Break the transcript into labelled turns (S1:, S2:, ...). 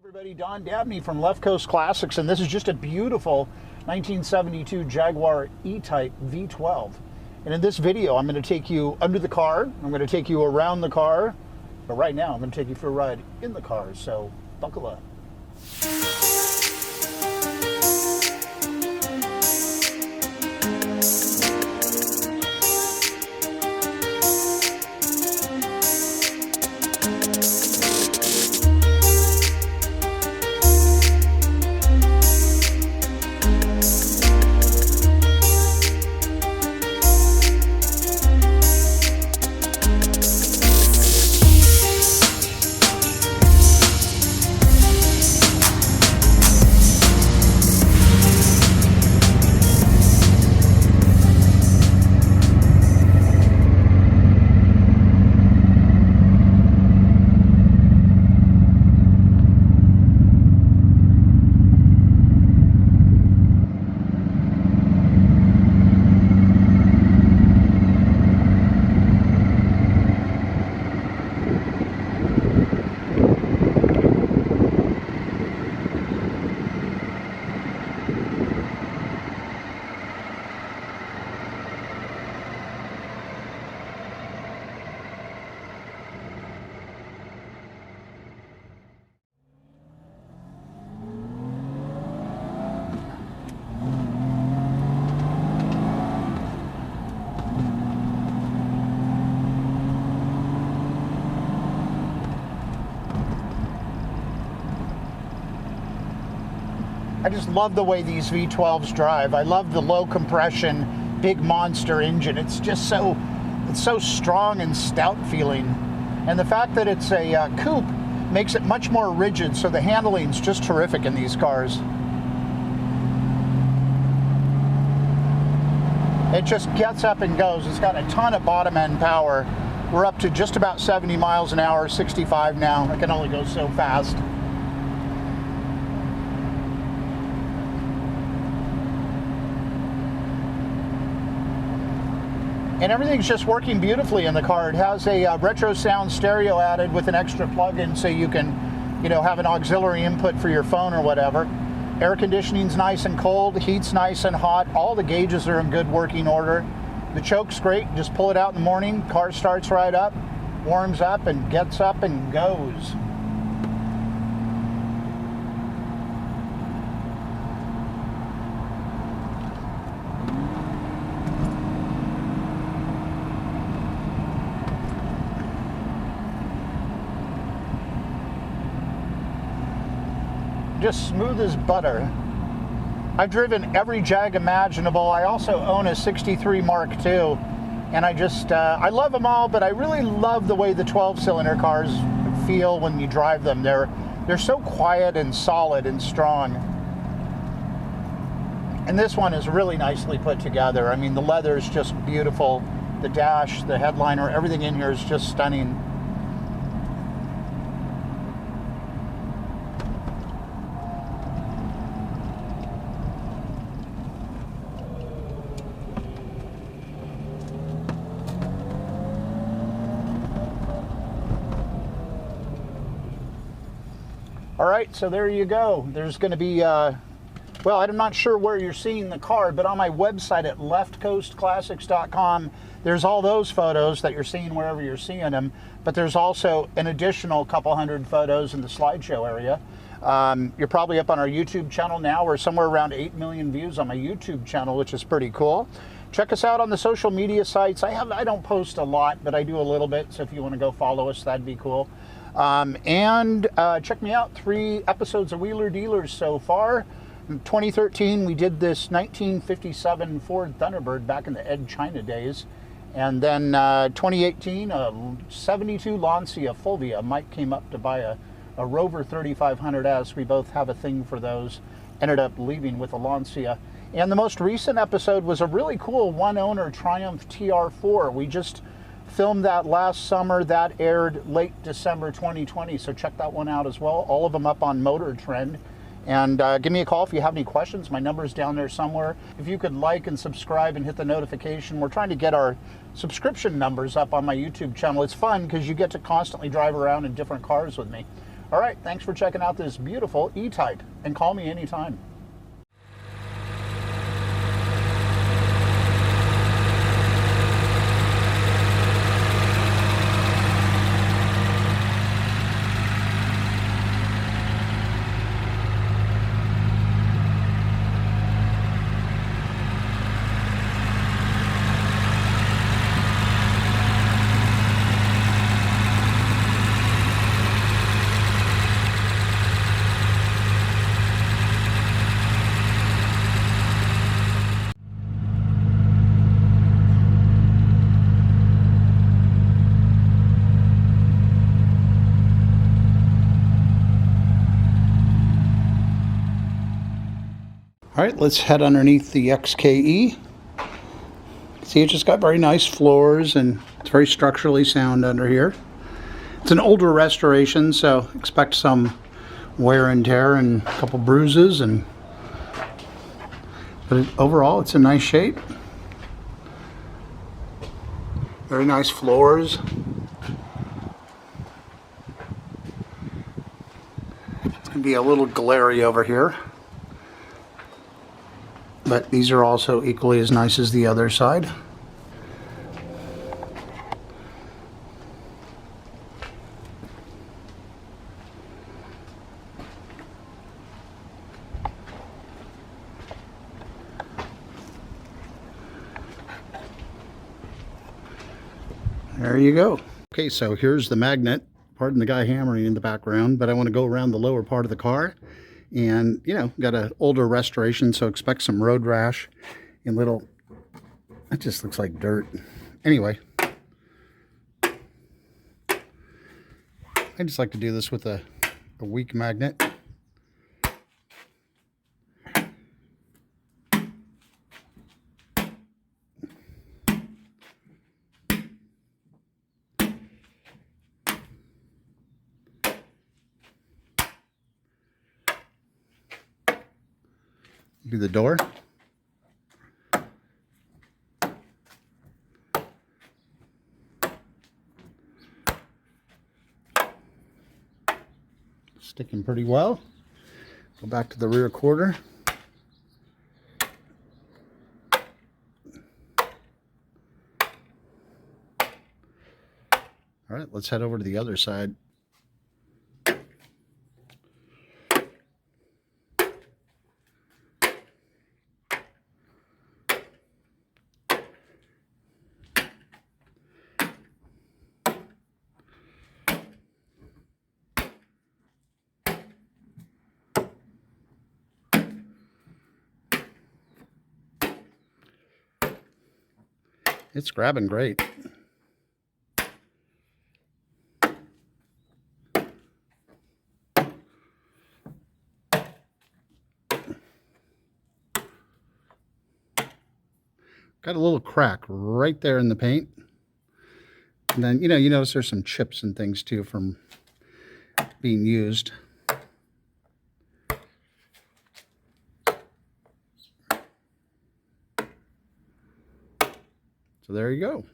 S1: Everybody, Don Dabney from Left Coast Classics, and this is just a beautiful 1972 Jaguar E-Type V12. And in this video, I'm going to take you under the car, I'm going to take you around the car, but right now I'm going to take you for a ride in the car, so buckle up. I just love the way these V12s drive. I love the low compression, big monster engine. It's just it's so strong and stout feeling. And the fact that it's a coupe makes it much more rigid, so the handling's just terrific in these cars. It just gets up and goes. It's got a ton of bottom end power. We're up to just about 70 miles an hour, 65 now. I can only go so fast. And everything's just working beautifully in the car. It has a retro sound stereo added with an extra plug-in so you can, have an auxiliary input for your phone or whatever. Air conditioning's nice and cold, heat's nice and hot. All the gauges are in good working order. The choke's great. Just pull it out in the morning, car starts right up, warms up and gets up and goes. Just smooth as butter. I've driven every Jag imaginable. I also own a 63 Mark II, and I love them all, but I really love the way the 12-cylinder cars feel when you drive them. They're so quiet and solid and strong. And this one is really nicely put together. I mean, the leather is just beautiful. The dash, the headliner, everything in here is just stunning. All right, so there you go. There's going to be, well, I'm not sure where you're seeing the car, but on my website at leftcoastclassics.com, there's all those photos that you're seeing wherever you're seeing them, but there's also an additional couple hundred photos in the slideshow area. You're probably up on our YouTube channel now. We're somewhere around 8 million views on my YouTube channel, which is pretty cool. Check us out on the social media sites. I don't post a lot, but I do a little bit, so if you want to go follow us, that'd be cool. Check me out, 3 episodes of Wheeler Dealers so far. In 2013, we did this 1957 Ford Thunderbird back in the Ed China days. And then 2018, a 72 Lancia Fulvia. Mike came up to buy a Rover 3500S. We both have a thing for those. Ended up leaving with a Lancia. And the most recent episode was a really cool one-owner Triumph TR4. We just filmed that last summer. That aired late December 2020, so check that one out as well. All of them up on Motor Trend. And give me a call if you have any questions. My number's down there somewhere. If you could like and subscribe and hit the notification. We're trying to get our subscription numbers up on my YouTube channel. It's fun because you get to constantly drive around in different cars with me. All right, thanks for checking out this beautiful E-Type, and call me anytime. All right, let's head underneath the XKE. See, it just got very nice floors and it's very structurally sound under here. It's an older restoration, so expect some wear and tear and a couple bruises, but overall it's in nice shape. Very nice floors. It's going to be a little glary over here, but these are also equally as nice as the other side. There you go. Okay, so here's the magnet. Pardon the guy hammering in the background, but I want to go around the lower part of the car. And, you know, got an older restoration, so expect some road rash and little, that just looks like dirt. Anyway, I just like to do this with a weak magnet. Do the door. Sticking pretty well. Go back to the rear quarter. All right, let's head over to the other side. It's grabbing great. Got a little crack right there in the paint. And then, you know, you notice there's some chips and things too from being used. So there you go.